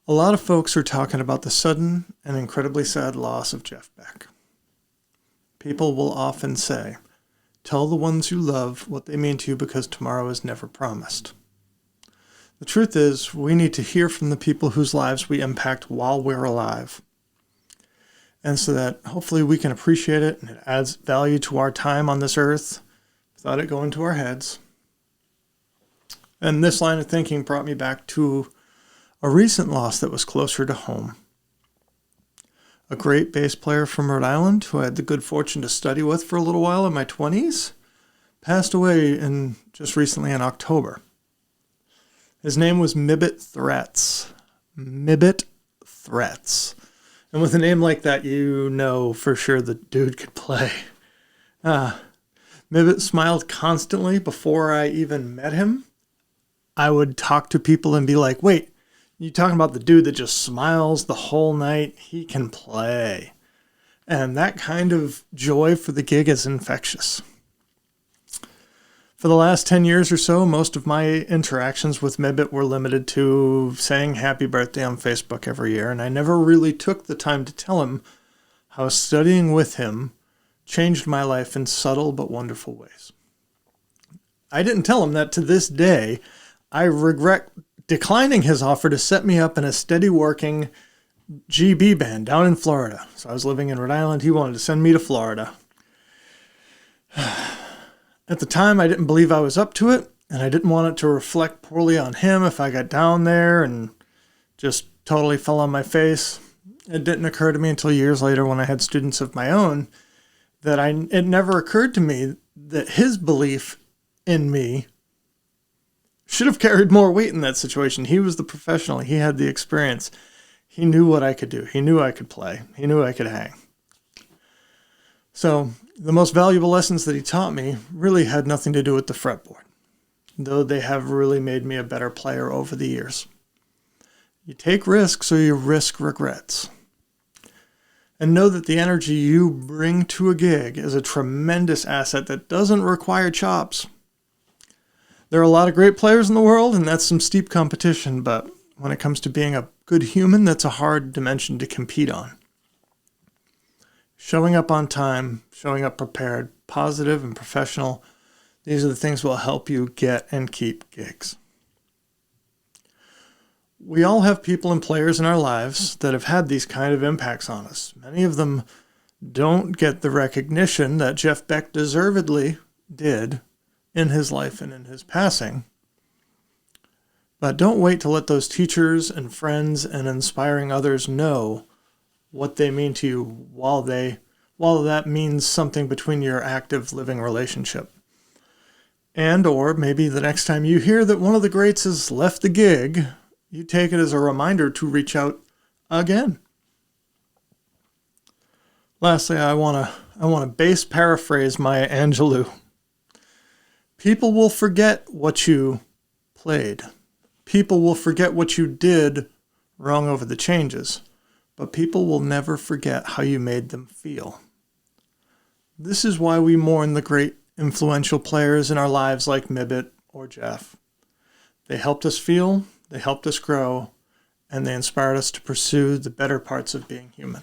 A lot of folks are talking about the sudden and incredibly sad loss of Jeff Beck. People will often say, tell the ones you love what they mean to you because tomorrow is never promised. The truth is, we need to hear from the people whose lives we impact while we're alive. And so that hopefully we can appreciate it and it adds value to our time on this earth without it going to our heads. And this line of thinking brought me back to a recent loss that was closer to home. A great bass player from Rhode Island who I had the good fortune to study with for a little while in my 20s passed away just recently in October. His name was Mibbit Threats. Mibbit Threats. And with a name like that, you know for sure the dude could play. Mibbit smiled constantly before I even met him. I would talk to people and be like, wait, you talking about the dude that just smiles the whole night? He can play. And that kind of joy for the gig is infectious. For the last 10 years or so, most of my interactions with Mibbit were limited to saying happy birthday on Facebook every year, and I never really took the time to tell him how studying with him changed my life in subtle but wonderful ways. I didn't tell him that to this day, I regret declining his offer to set me up in a steady working GB band down in Florida. So I was living in Rhode Island. He wanted to send me to Florida. At the time, I didn't believe I was up to it, and I didn't want it to reflect poorly on him if I got down there and just totally fell on my face. It didn't occur to me until years later when I had students of my own that it never occurred to me that his belief in me should have carried more weight in that situation. He was the professional. He had the experience. He knew what I could do. He knew I could play. He knew I could hang. So the most valuable lessons that he taught me really had nothing to do with the fretboard, though they have really made me a better player over the years. You take risks or you risk regrets. And know that the energy you bring to a gig is a tremendous asset that doesn't require chops. There are a lot of great players in the world, and that's some steep competition, but when it comes to being a good human, that's a hard dimension to compete on. Showing up on time, showing up prepared, positive and professional, these are the things that will help you get and keep gigs. We all have people and players in our lives that have had these kind of impacts on us. Many of them don't get the recognition that Jeff Beck deservedly did in his life and in his passing. But don't wait to let those teachers and friends and inspiring others know what they mean to you while that means something between your active living relationship. And or maybe the next time you hear that one of the greats has left the gig, you take it as a reminder to reach out again. Lastly, I want to bass paraphrase Maya Angelou. People will forget what you played. People will forget what you did wrong over the changes, but people will never forget how you made them feel. This is why we mourn the great influential players in our lives like Mibbit or Jeff. They helped us feel, they helped us grow, and they inspired us to pursue the better parts of being human.